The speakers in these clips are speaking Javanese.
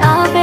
Ape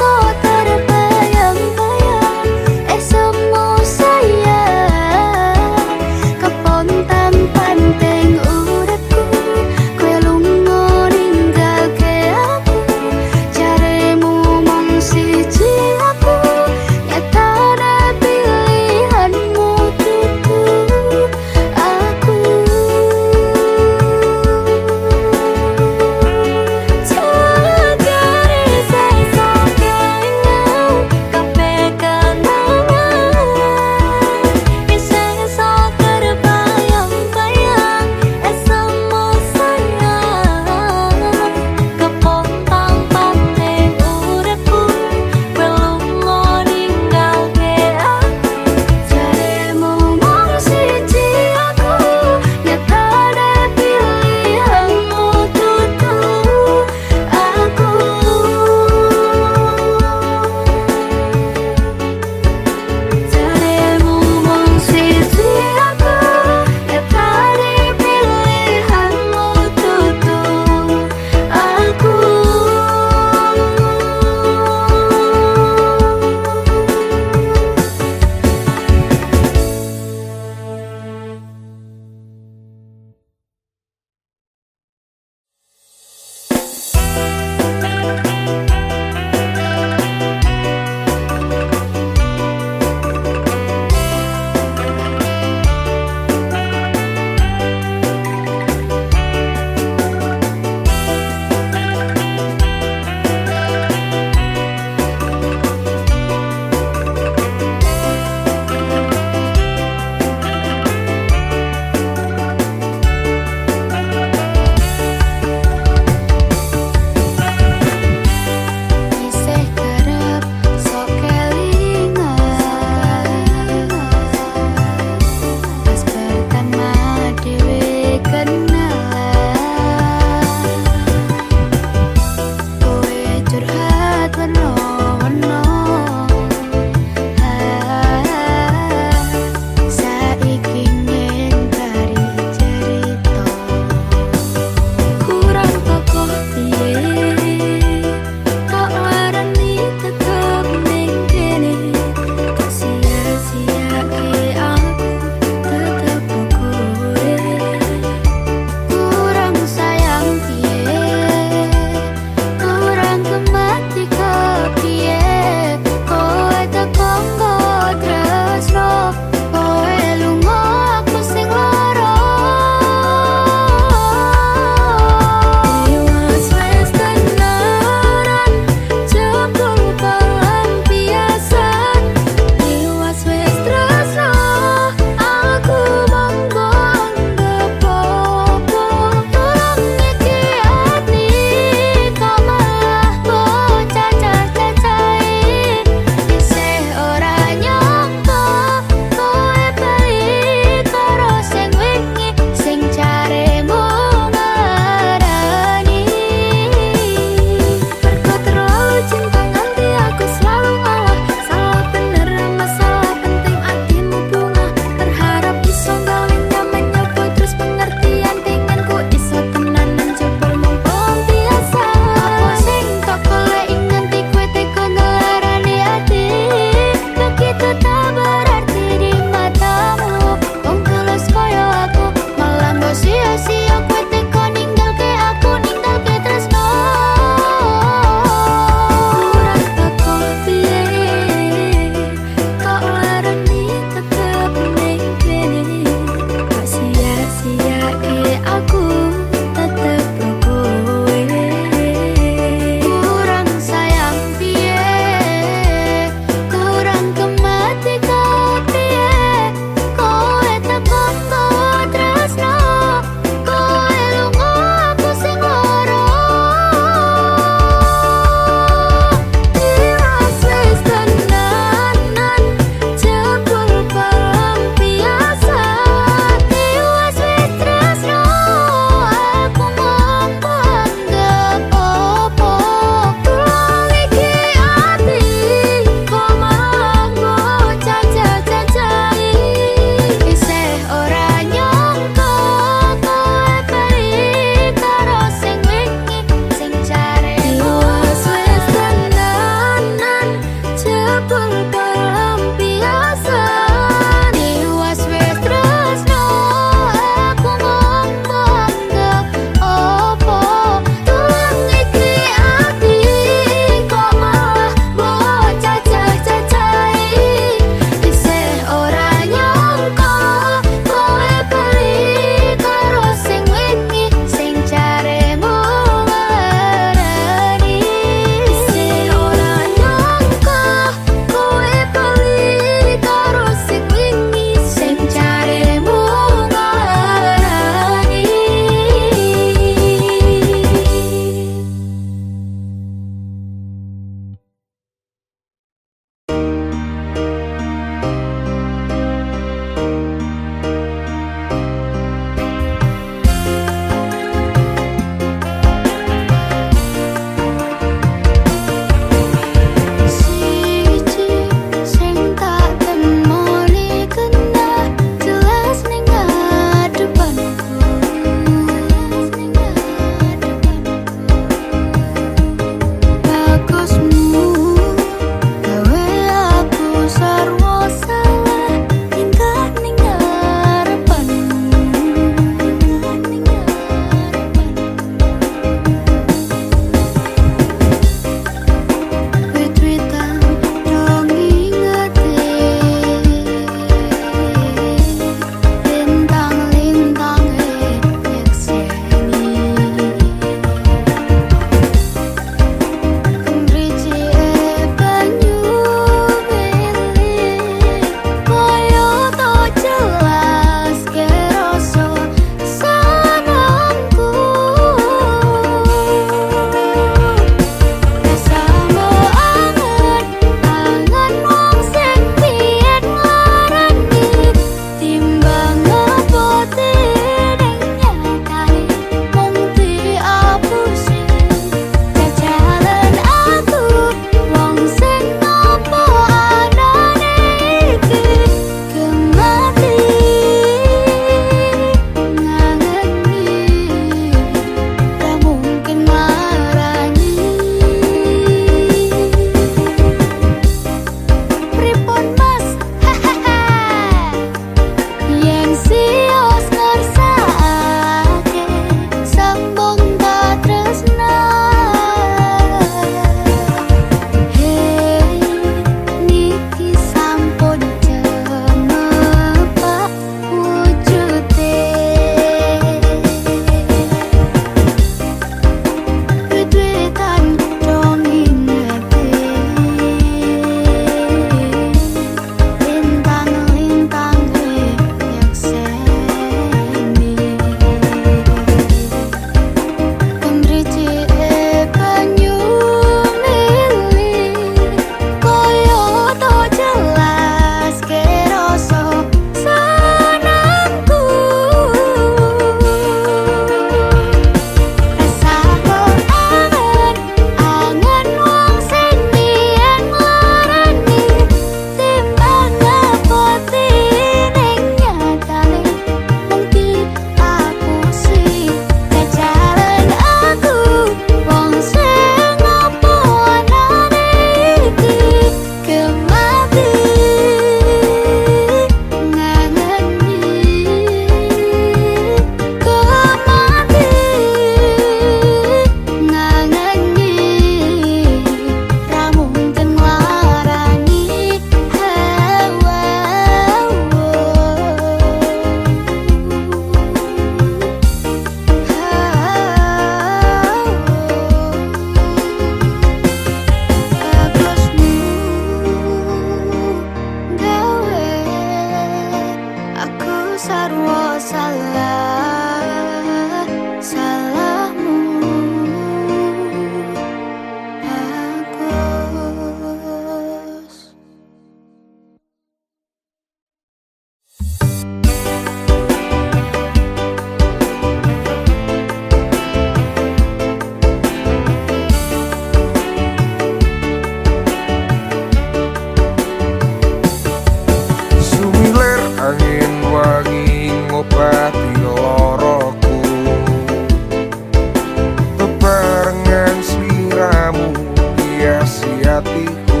atiku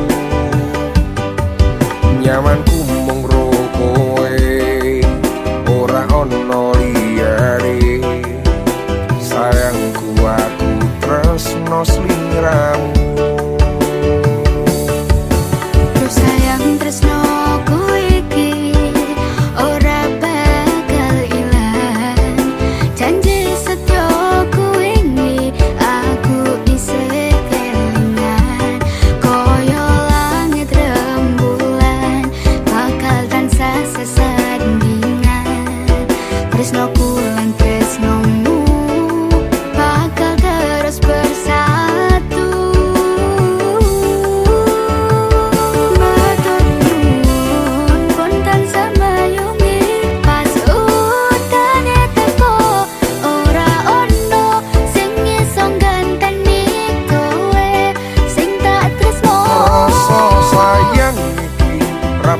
nyamanku mung ro kowe ora ono liyane sayangku aku tresno sliramu sayang tresno kowe iki ora bakal ilang janji setyo kowe iki aku isih kelingan koyo langit rembulan bakal tansah sesandingan tresnoku lan tresnomu bakal terus bersatu.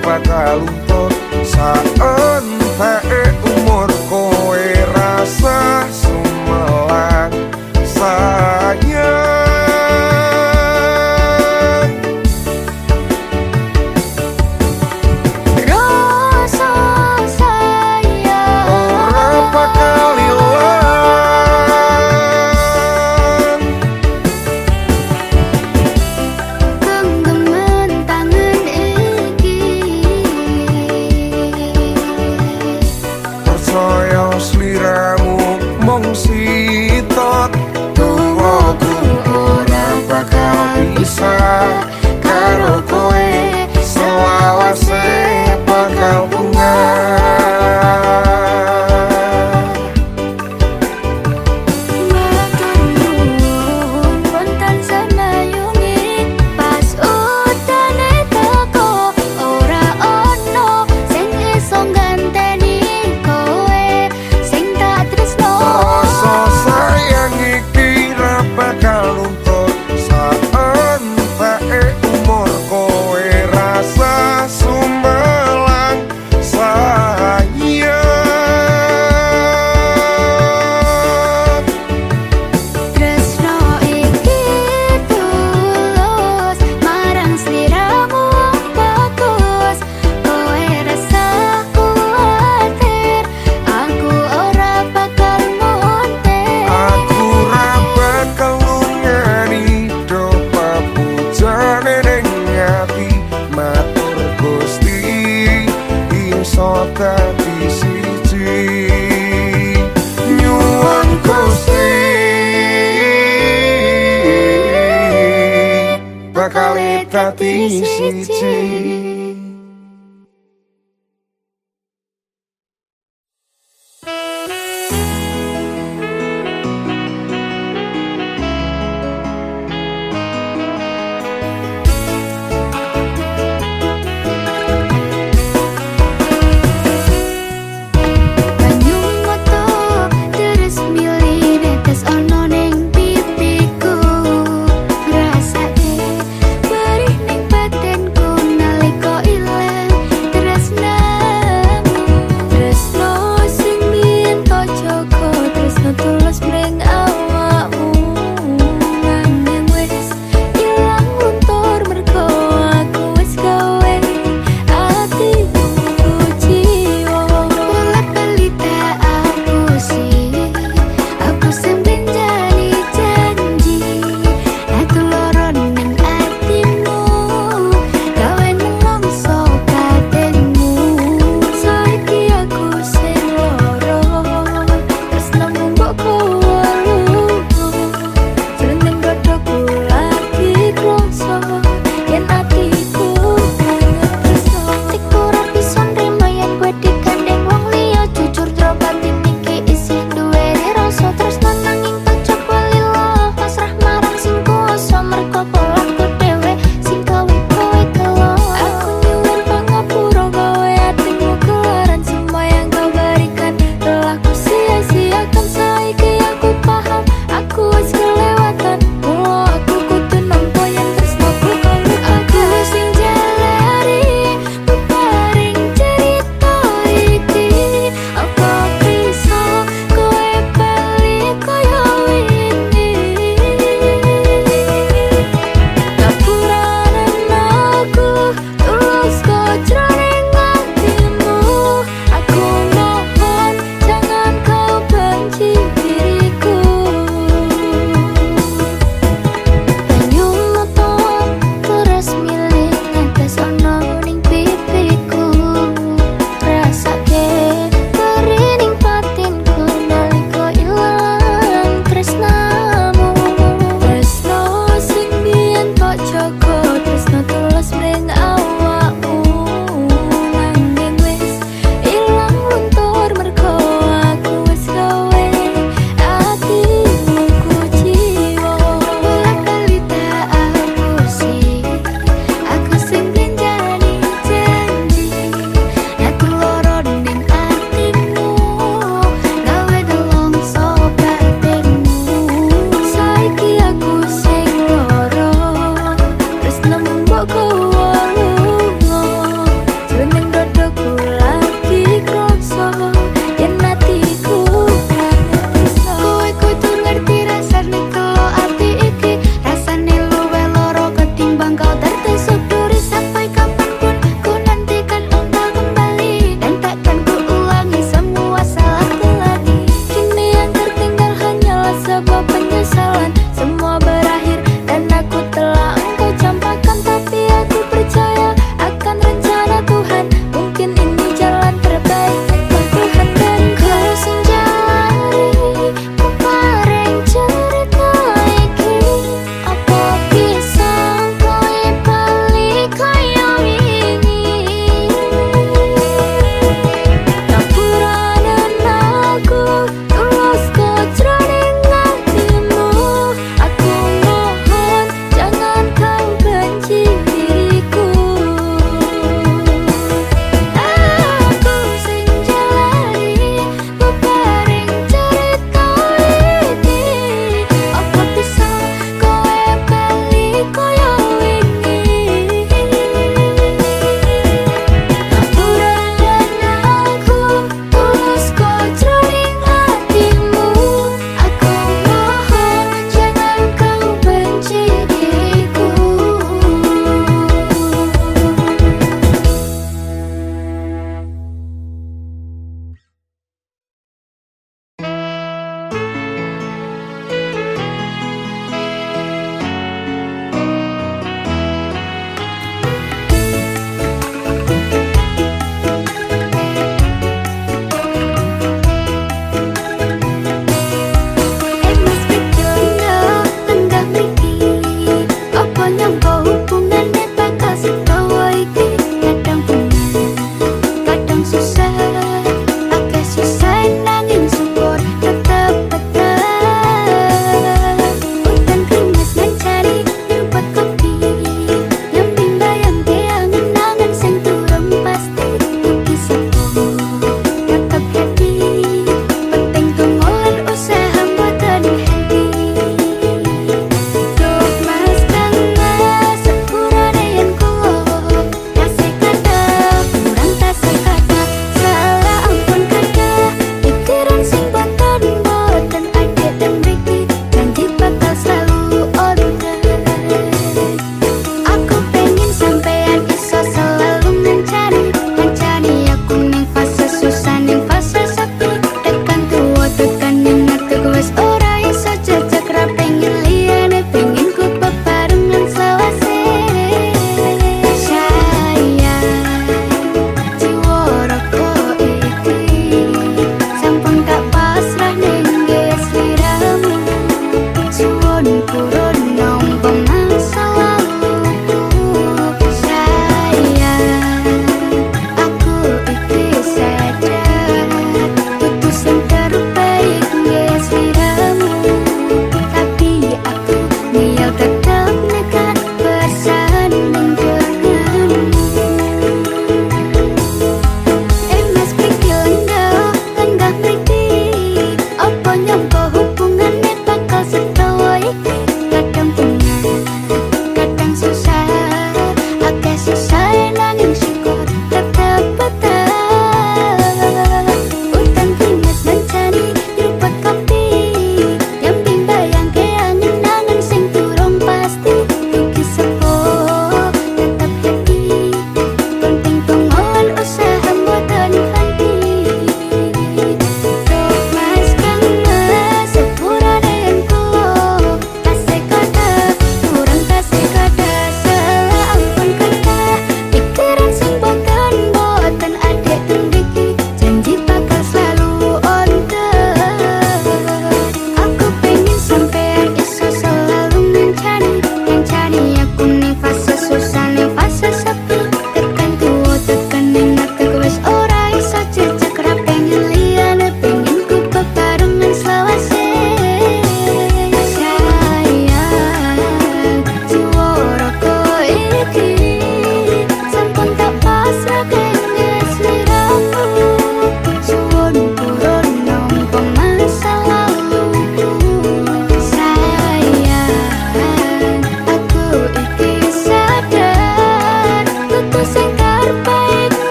Bakal luntur saentek umur kowe rasa sumelang sayang rasa sayang ora bakal ilang genggaman tangan iki percaya sliramu mung sitot tuwaku ora bakal bisa karo kowe selawase bakal bunga matur nuwun kontan samayungi pas utane teko ora ono sing iso ganteni kowe sing tak tresno rasa sayang iki ra bakal luntur saentek umur kowe rasa sumelang sayang tresno iki tulus marang sliramu bagus kowe rasa kuatir aku ora bakal muntir aku ra bakal lungani do papujane ning ati matur Gusti iso dadi siji nyuwun Gusti bakal dadi siji. banyu moto terus milih netes ono ning pipiku ngrasake perih ning batinku nalika penyesalan semua berakhir dan aku telah engkau campakkan. Tapi aku percaya akan rencana Tuhan, mungkin ini jalan terbaik untuk Tuhan dan kau. Senja lari peparing cerita iki, apa bisa kowe bali kaya wingi. Ngapuranen aku tulus kejroning hatimu, aku mohon jangan kau benci diriku. Aku senja lari peparing cerita iki, apa bisa kowe bali kaya wingi. Ngapuranen aku tulus kejroning hatimu, aku mohon jangan kau benci diriku. Mas pikirnya lenggah mriki, apa nyangka hubungannya bakal setawa iki. Kadang bener, kadang susah, akeh susah nanging syukur tetep betah. Udan krimis ngancani nyumpet kopi, nyambi mbayangke angen-angen sing turun pasti. Iki sepo tetep happy, penting tumulan usaha mboten henti. Duh mas tengah sepurane yen kulo kasih kata kurang tak sekata, salah ampun kata pikiran sing boten ada dan mriki, janji bakal selalu on track. Aku pengen sampean iso selalu ngancani aku ning fase susah ning fase sepi, tekan tuwa tekan ingat wis ora iso jejak ra pengen liyane, pengen ku bebarengan selawase. Sayang jiwa raga iki sampun tak pasrah ning sliramu, suwon purun nombong masa laluku. Sayang aku iki sadar putus yang terbaik nggih sliramu, tapi aku niat tetap nekat bersanding denganmu. Mas pikir lenggah mriki, apa nyangka hubungannya bakal setawa iki. Kadang bener,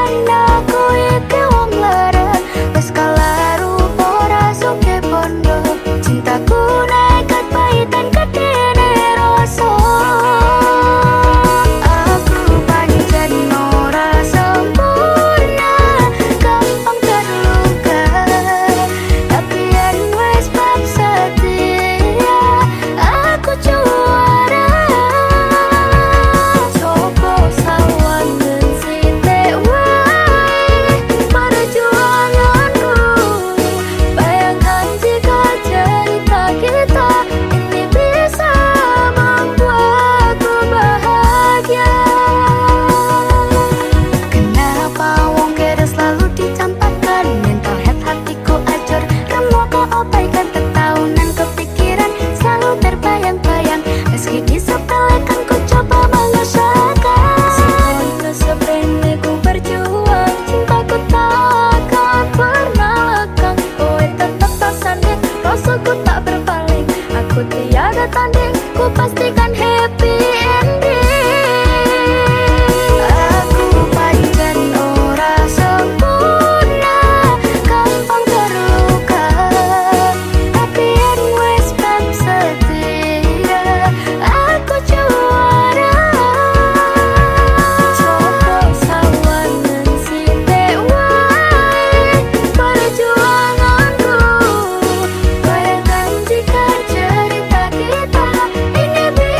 tanda kowe iki wong lara. Wis kalah rupa ora suke bondo. Cintaku nekat pahitan kedene rasa. Aku pancen ora sempurna, gampang terluka. Tapi yen wis bab setia, aku juara. Coba sawangan sithik wae perjuanganku. Bayangkan jika cerita kita ini bisa membuatku bahagia. Kenapa wong kere selalu dicampakkan? Mental health hatiku acur, remuk keabaikan tetahunan kepikiran selalu terbayang-bayang. Meski disepelekan ku coba mengusahakan. Sekolah seprene ku berjuang, cintaku takkan pernah lekang. Kowe tetap tak sanding, rasaku tak berpaling. Aku tiada tanding, ku pastikan happy ending. Aku pancen ora sempurna, gampang terluka. Tapi yen wis bab setia, aku juara. Coba sawangan sithik wae perjuanganku. Bayangkan jika cerita kita ini bisa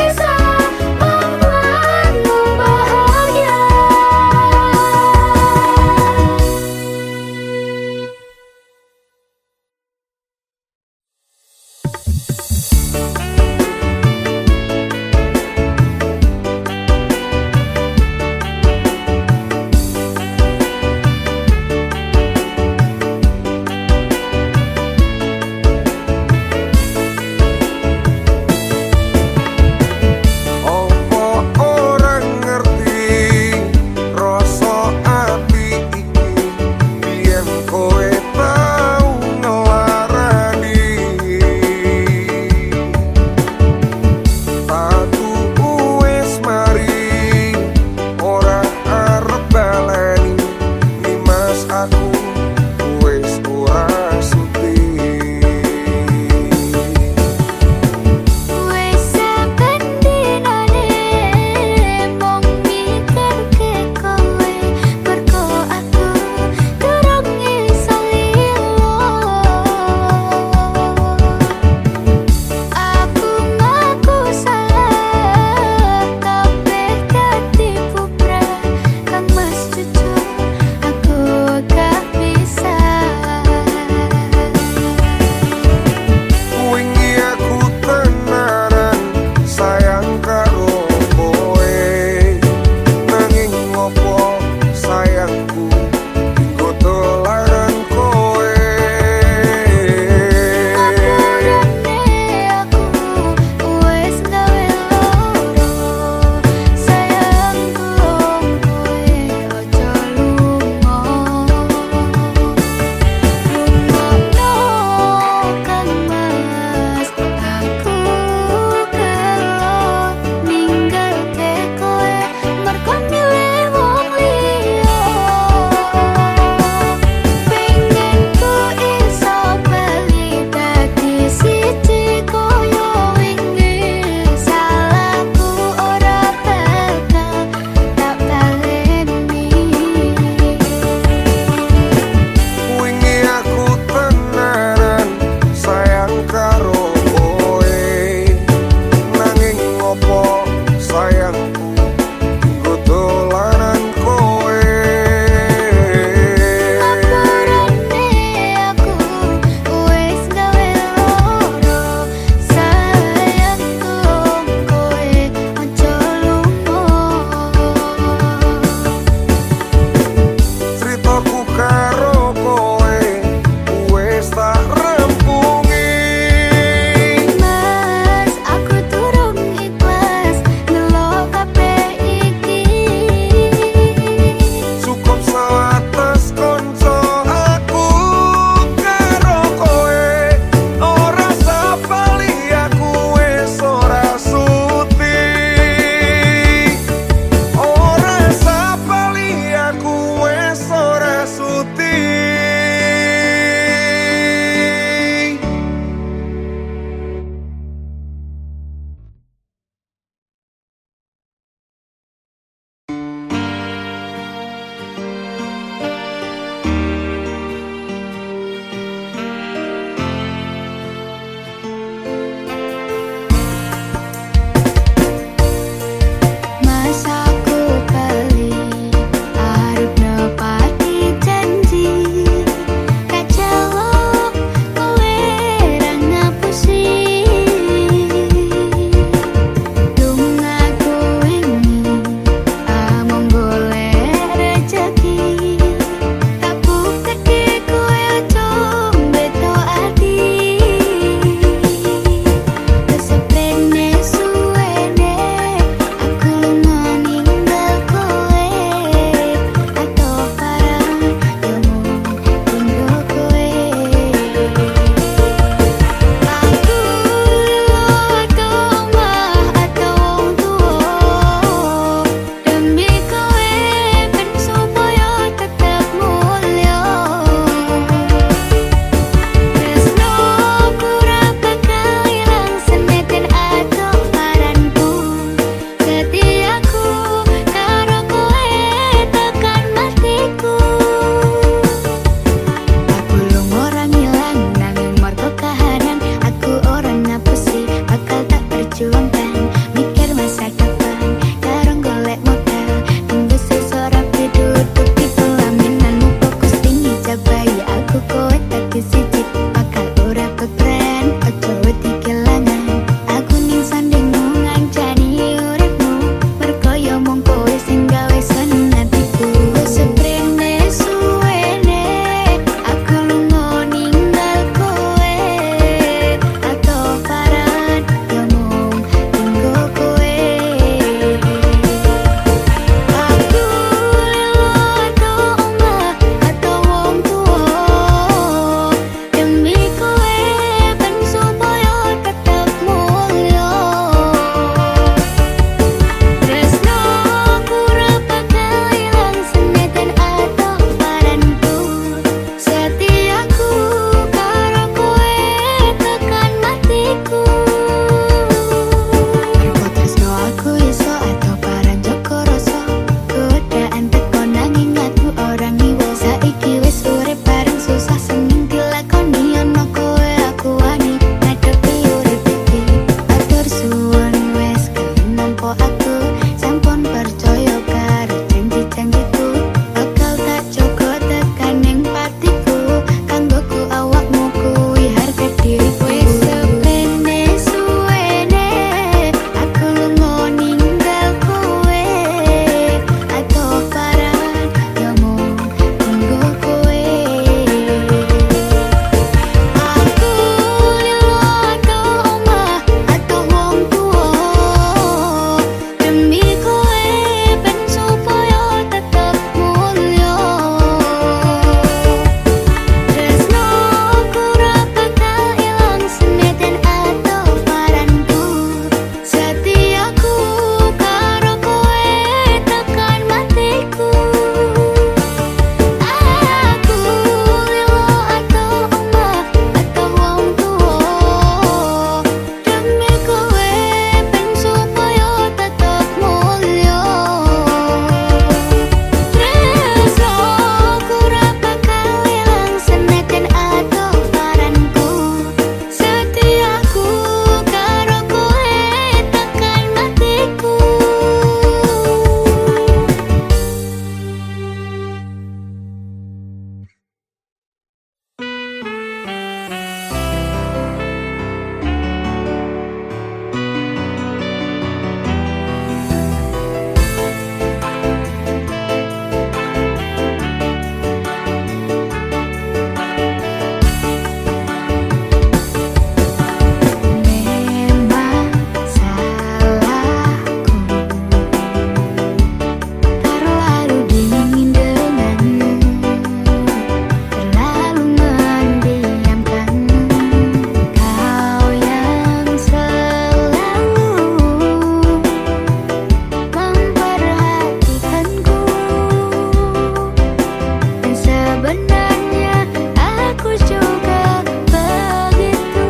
sebenarnya aku juga begitu.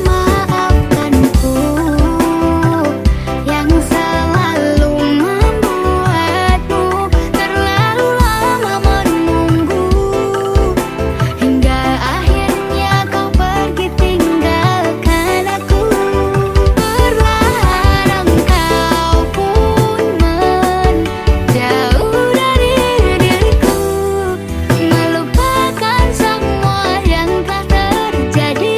Maafkanku yang selalu membuatmu terlalu lama menunggu, hingga akhirnya kau pergi tinggalkan aku. Perlahan engkau pun menjauh dari diriku, melupakan semua yang telah terjadi.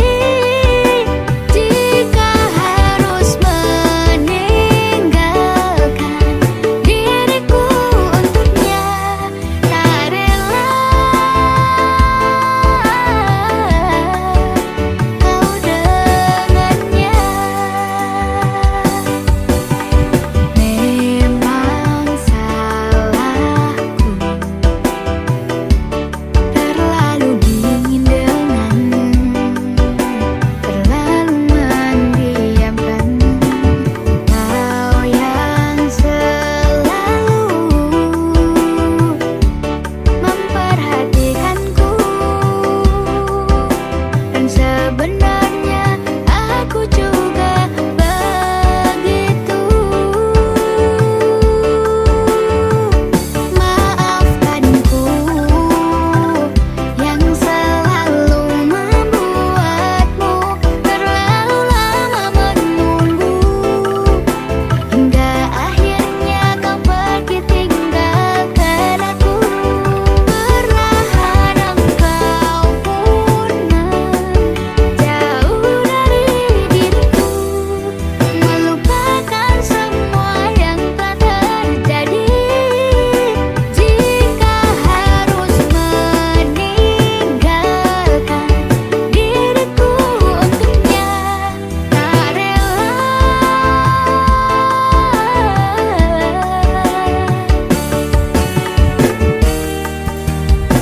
Jika harus meninggalkan diriku untuknya, tak rela kau dengannya. Memang salahku terlalu dingin denganmu, terlalu mendiamkan. Kau yang selalu memperhatikanku, dan sebenarnya aku juga begitu. Maafkanku yang selalu membuatmu terlalu lama menunggu, hingga akhirnya kau pergi tinggalkan aku. Perlahan engkau pun menjauh dari diriku, melupakan semua yang telah terjadi. Jika harus meninggalkan diriku untuknya, tak rela.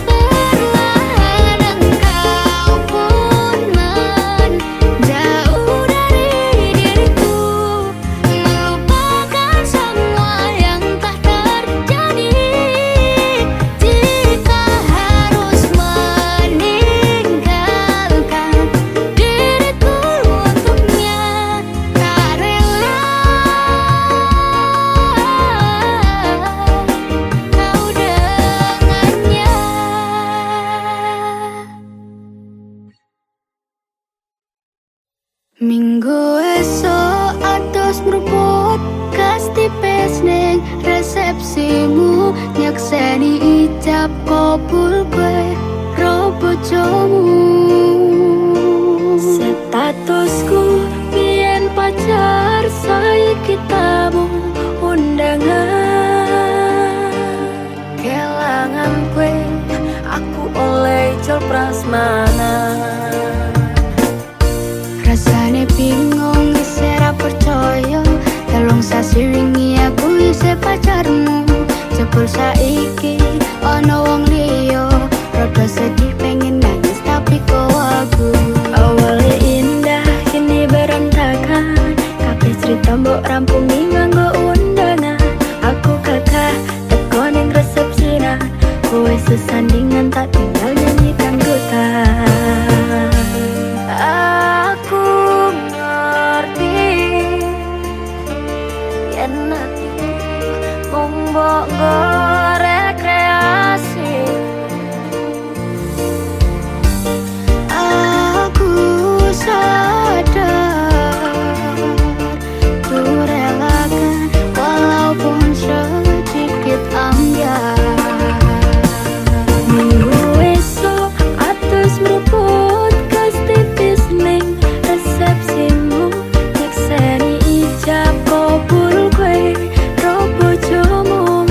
Perlahan engkau pun menjauh dari diriku, melupakan semua yang telah terjadi. Jika harus meninggalkan diriku untuknya, tak rela kau dengannya. Minggu esok atus meruput kas tipis ning resepsimu, nyakseni ijab kabul kowe ro bojomu. Statusku biyen pacar, saiki tamu undangan. Kelangan kowe aku oleh jol prasmanan. Rasane bingung isih ra percaya, telung sasi wingi aku isih pacarmu. Jebul saiki ana wong liya, rada sedih pengen nangis tapi kok aku. Awalnya indah kini berantakan, kabeh cerita mbok rampungi nganggo undangan. Aku kakak teko ning resepsinan, kowe sesandingan tak tinggal nyanyi dangdutan. Aku ngerti yen atiku mung mbok nggo rekreasi. Aku sadar ku relakan walaupun sedikit ambiar. Minggu esok atus meruput kas tipis ning resepsimu, nyekseni ijab kabul kowe ro bojomu.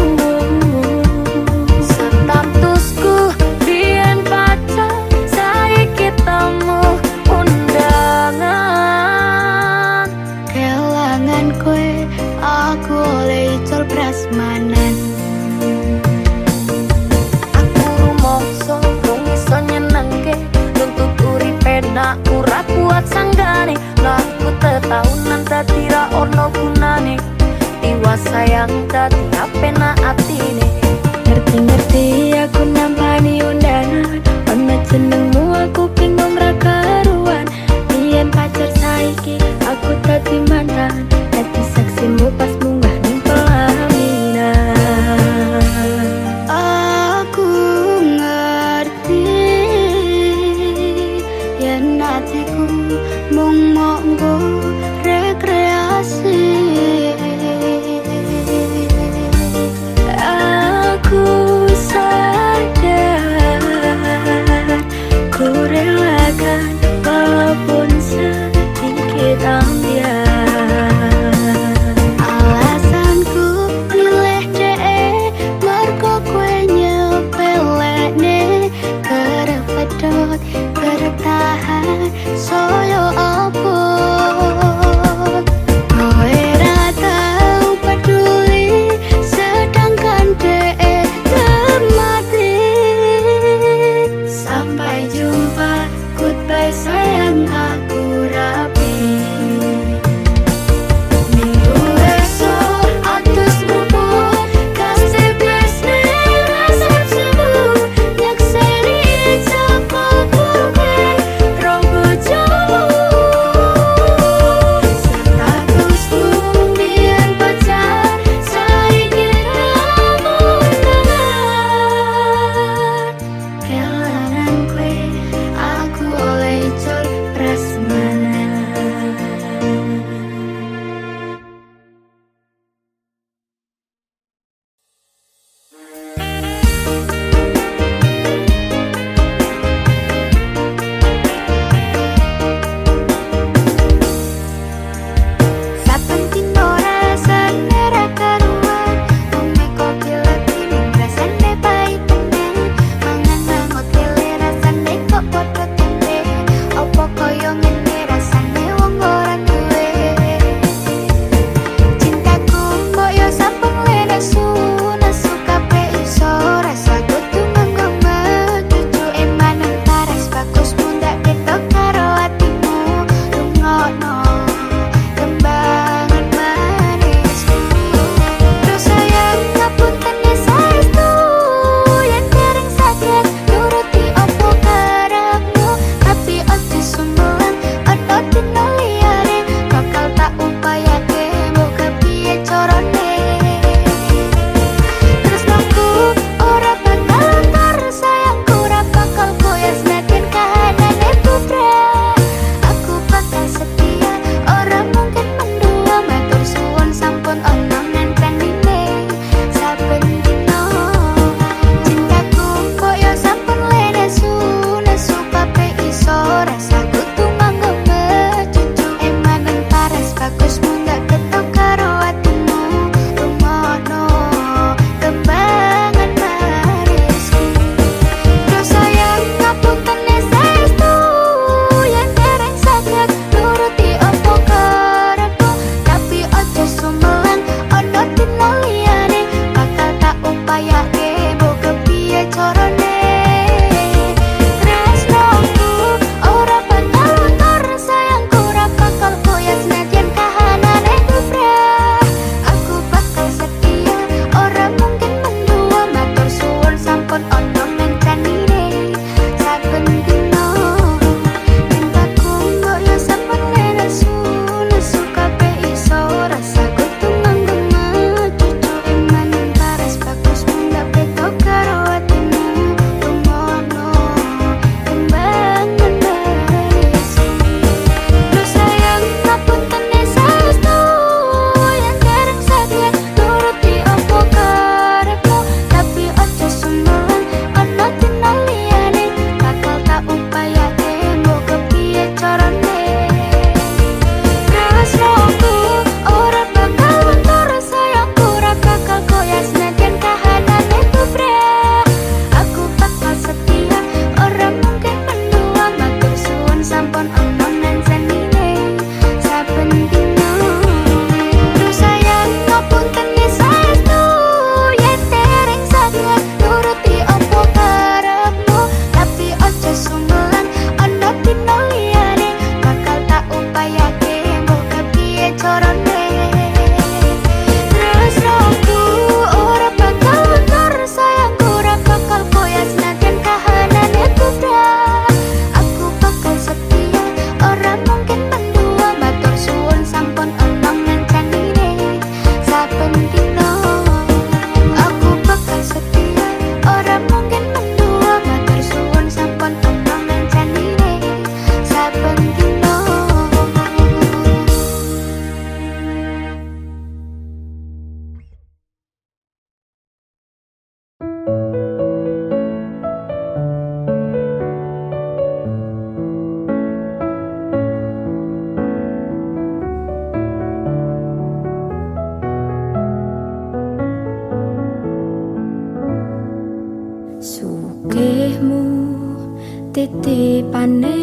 titipane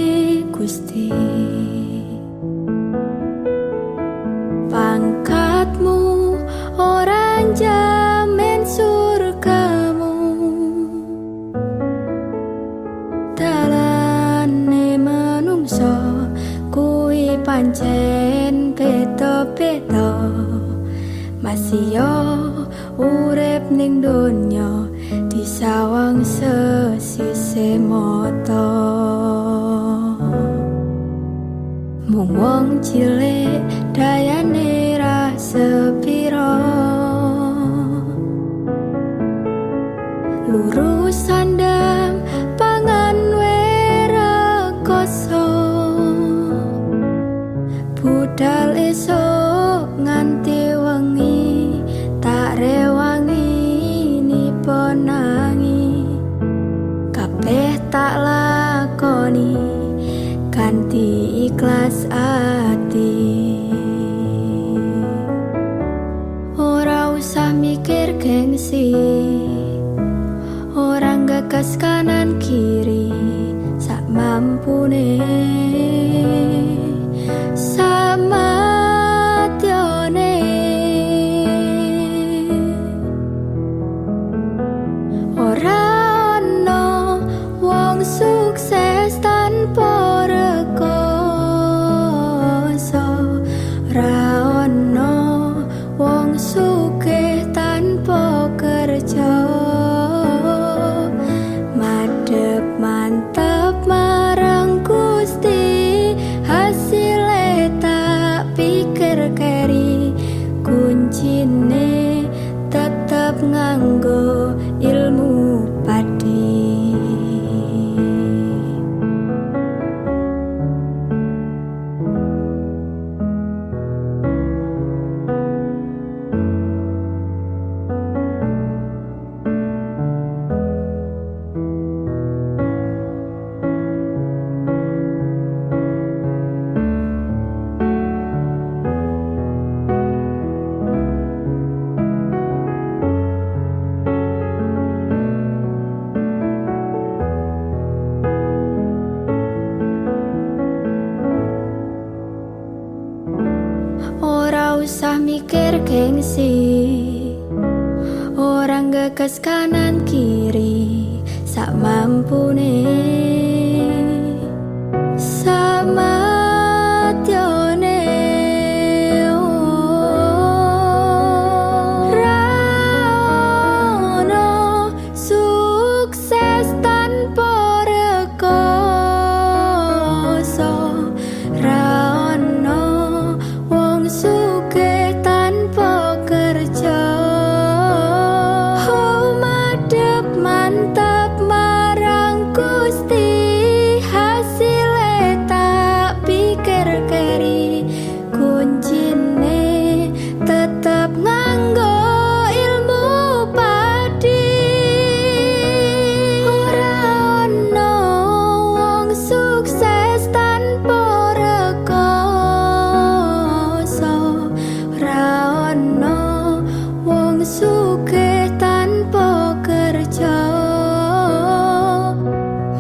Gusti. Pangkatmu ora njamin surgamu, dalane manungsa kuwi pancen beda-beda. Masih yo urip ning donya disawang sesise mata. Mung wong cilik dayane ra sepira, lurus sandang pangan werekoso, budal esok nganti wengi tak rewangi niponangi. Kabeh tak lakoni kanthi ikhlas ati, ora usah mikir gengsi, orang gagas kanan kiri, sak mampune sama tione. Ora ono wong sukses tanpa rekoso, ora ono wong sugih tanpa kerja. Madhep mantep marang Gusti, hasile tak pikir keri, kuncine tetep nganggo ilmu padi. Ora usah mikir gengsi, orang gagas kanan kiri, sak mampune sama tione. Ora ono sukses tanpa rekoso, ora ono wong sugih tanpa kerja. Oh, madhep mantap marang Gusti, hasile tak pikir keri, kuncine tetep nganggo ilmu padi. Ora ono wong sukses tanpa rekoso, ora ono wong sugih tanpa kerja.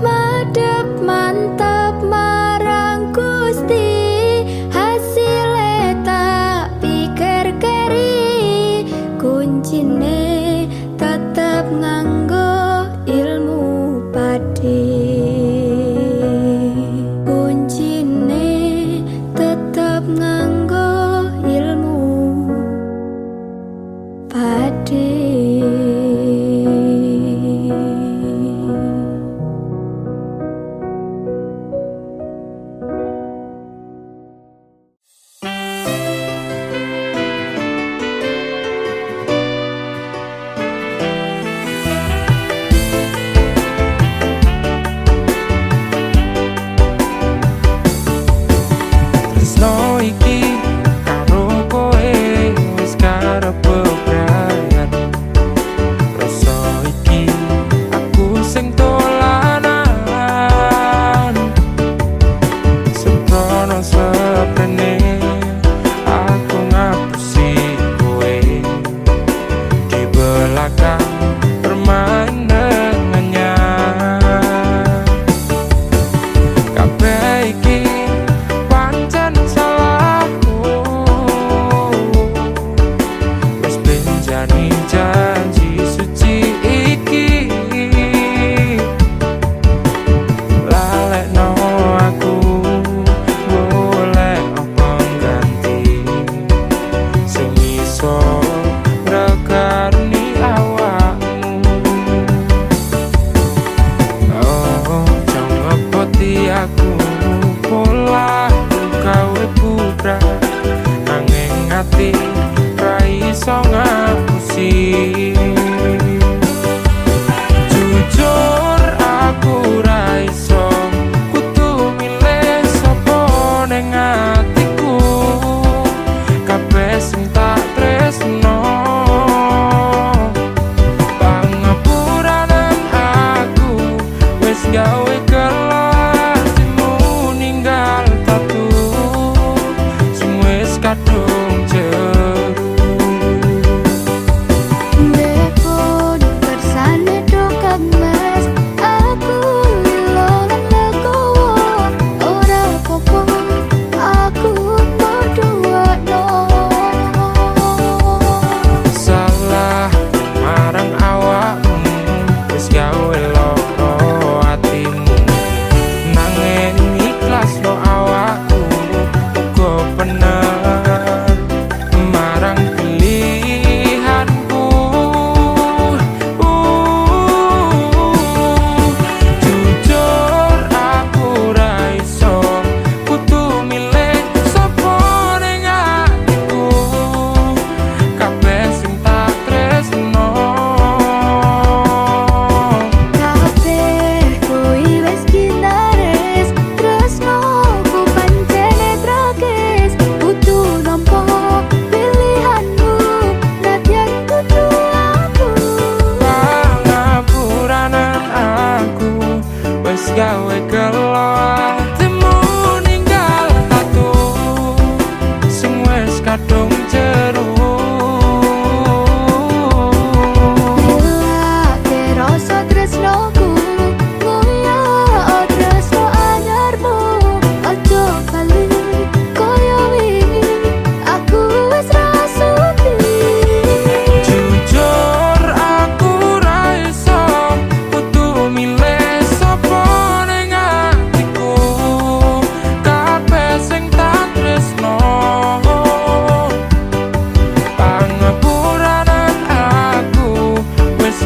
Madhep mantap marang Gusti, hasile tak pikir keri, kuncine tetep nganggo ilmu padi. Kuncine tetep nganggo ilmu padi.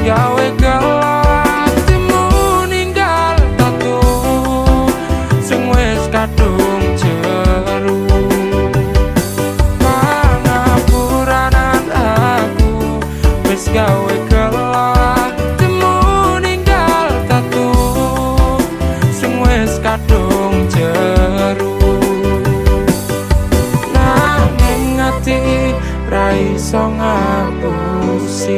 gawe gelatimu ninggal tatu sing wis kadung jeru. Pangapuranan aku wis gawe gelatimu ninggal tatu sing wis kadung jeru. Nanging ati ra iso ngapusi.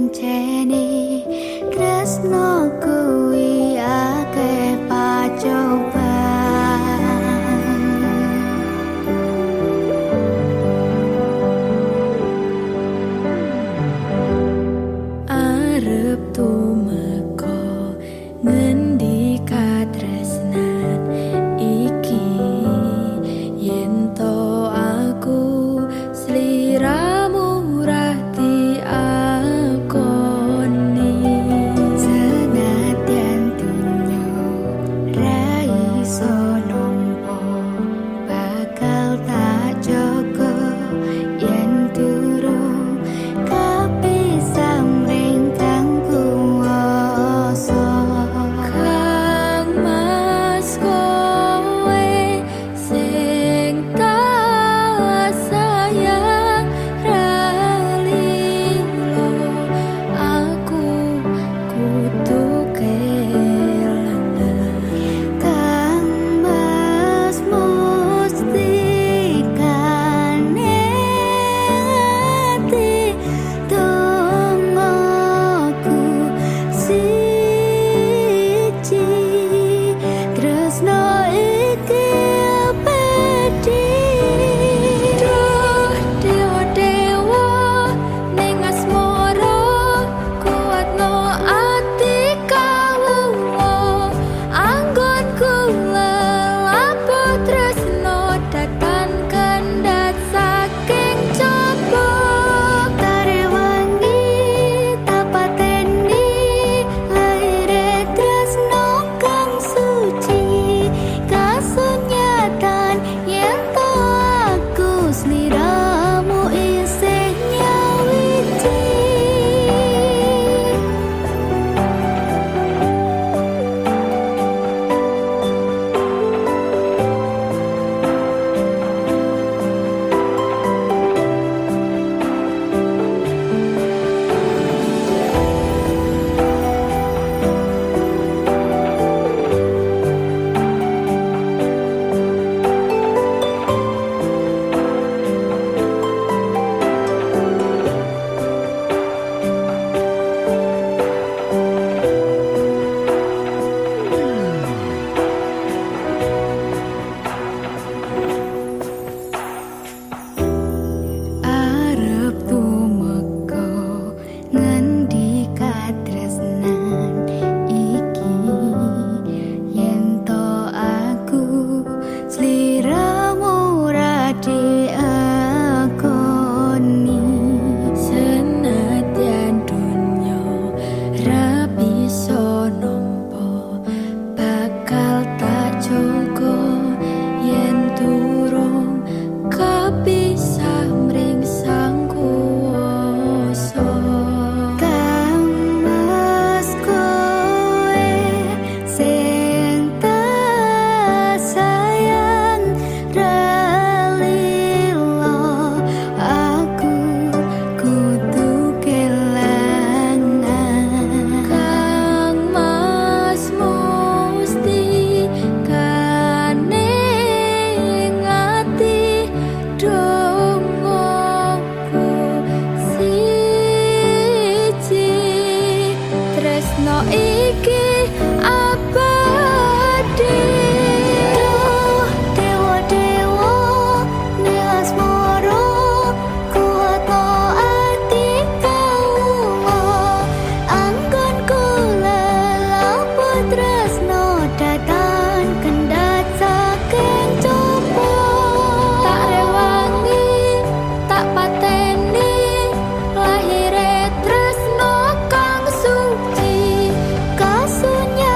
pancene tresno kuwi akeh pacobaan. Arep tumeka ngendi katresnan iki, yen to aku sliramu ra diakoni. Senadyan dunyo ra iso nampa, bakal tak jaga yen durung kapisah mring kang kuwasa. Kang Mas kowe sing tak sayang ra lilo, aku kudu kelangan. Kang Mas mesti kaneti dongaku siji, tresno iki abadi. Duh dewa-dewa ning asmara, kuatno ati kawuwo, anggonku lelapo tresno datan kendhat saking coba. Tarewangi tapateni laire tresno kang suci, kasunyatan yen to aku sliramu isih nyawiji. Arep tumeka ngendi katresnan iki, yen to aku sliramu ra diakoni. Senadyan dunyo ra bisa nampa, bakal tak jaga yen durung kapisah mring sang kuwasa. Kang Mas kowe sing tak sayang ra lilo, aku kudu kelangan. Kang Mas mesti kaning ati dongaku siji, tresno iki abadi. Duh dewa-dewa ning asmara, kuatno ati kawuwo, anggonku lelapo tresno datan kendhat saking coba. Tak rewangi tak pateni lahire tresno kang suci, kasunyatan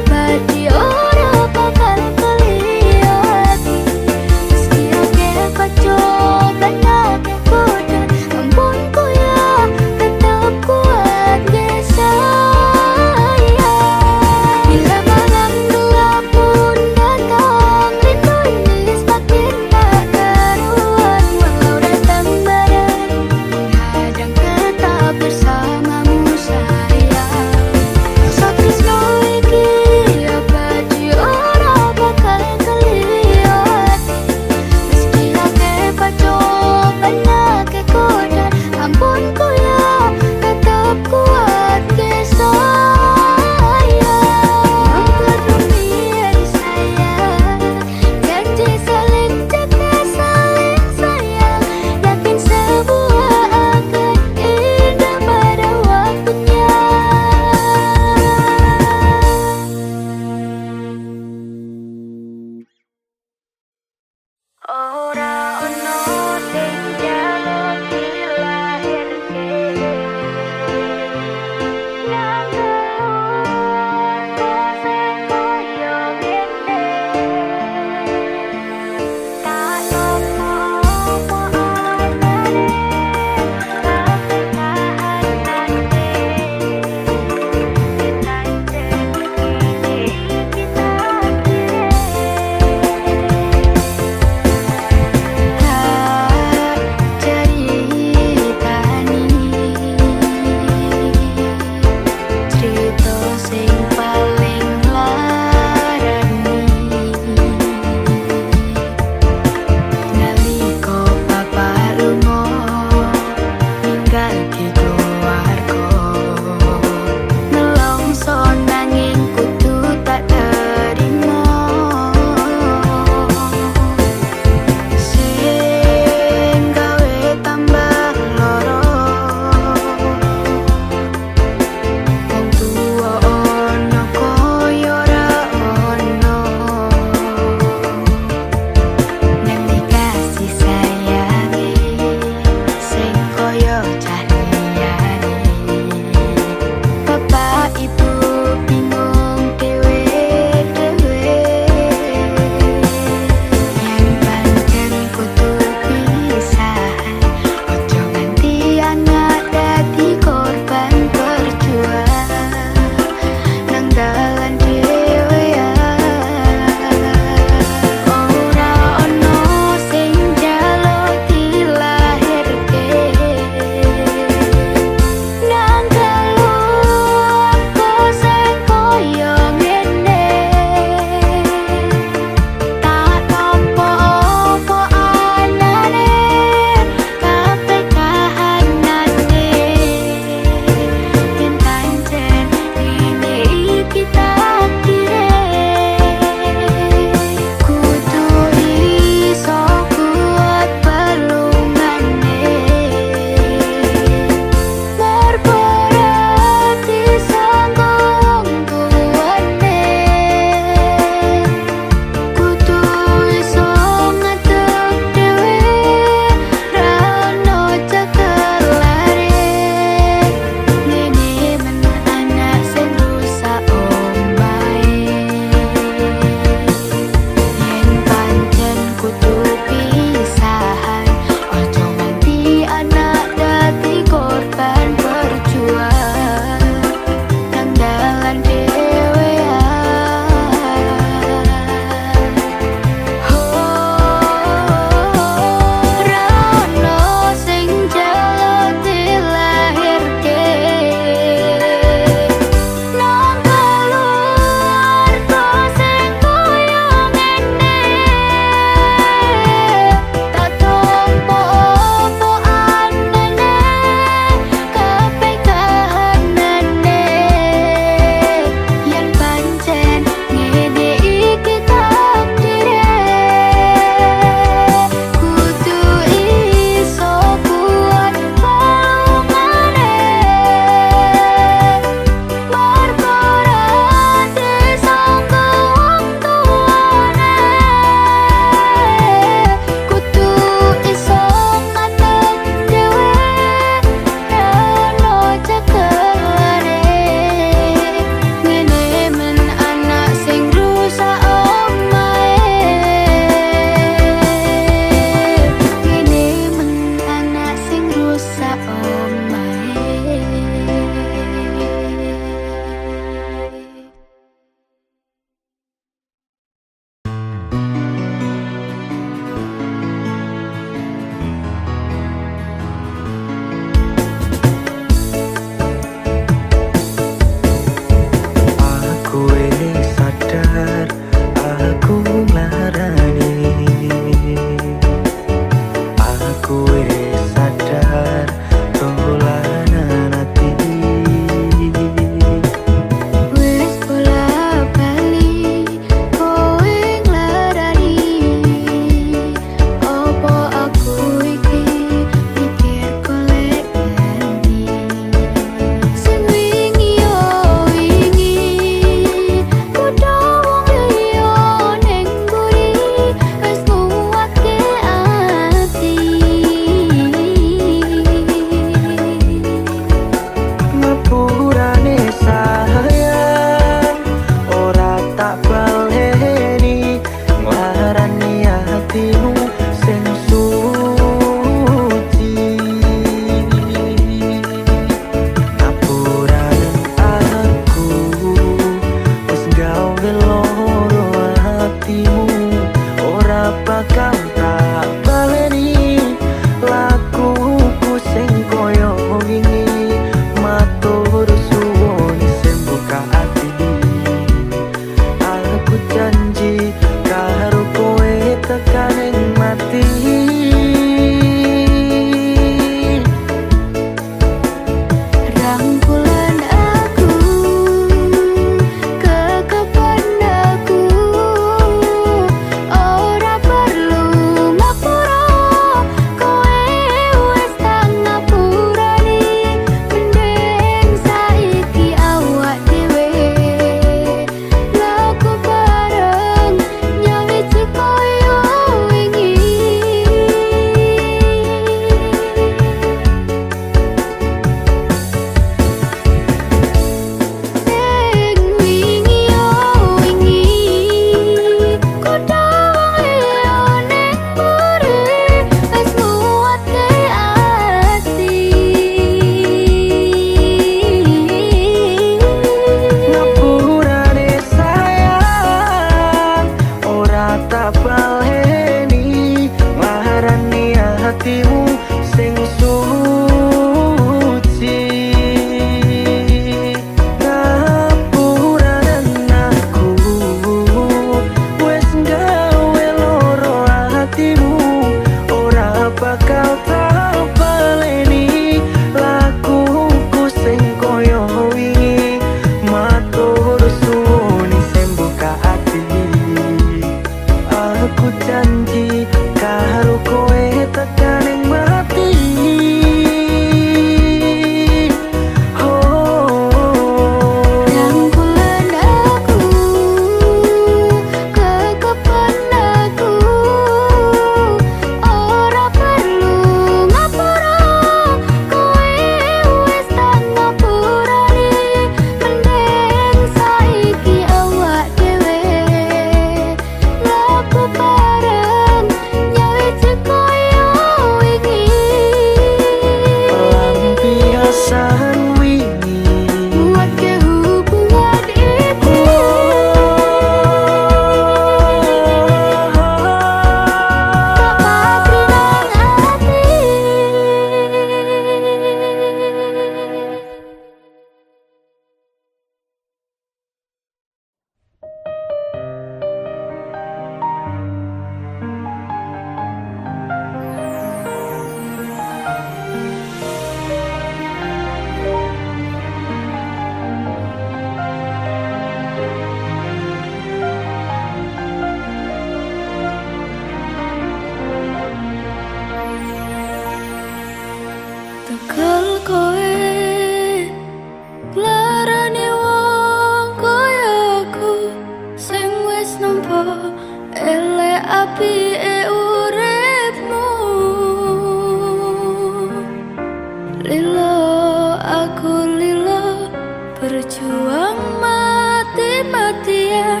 Berjuang mati-matian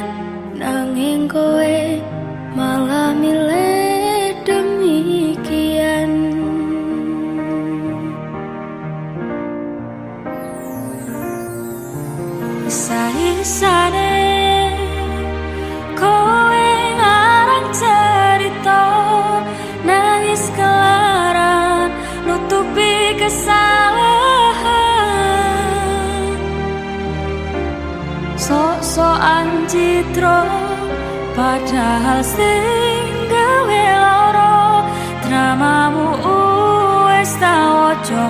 nanging kowe malah milih demikian. Isa-isane kowe ngarang cerita, nangis kelaran nutupi kesalahan. Sok-sokan citra padahal sing gawe lara, dramamu wis tak waca,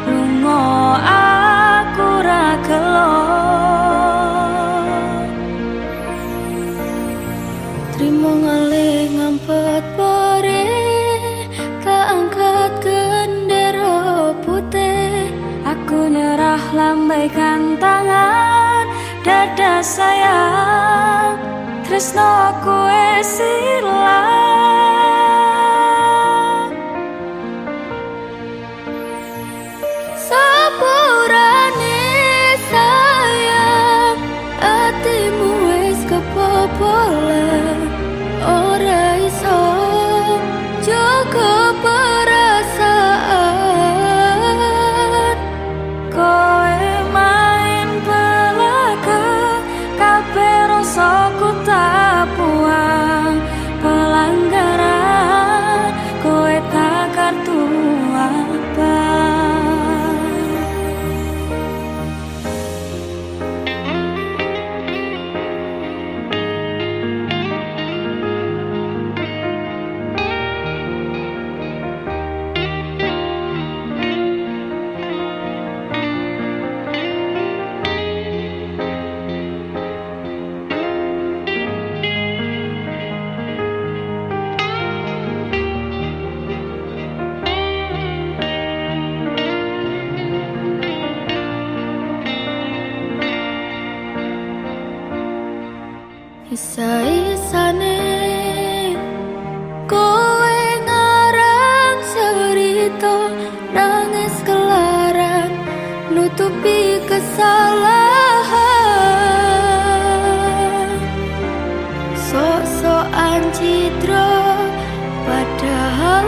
lunga aku ra gelo. Trimo ngalih ngampet pore, tak angkat gendera putih. Aku nyerah lambaikan tangan, dada sayang, tresnoku wis ilang. Sepurane sayang, atimu wis kebobolan, ora iso jaga perasaan. Kowe main belaka, kabeh rasaku tak buang. Pelanggaran kowe tak kartu abang. Isa-isane kowe ngarang cerita, nangis kelaran nutupi kesalahan. Sok-sokan citra padahal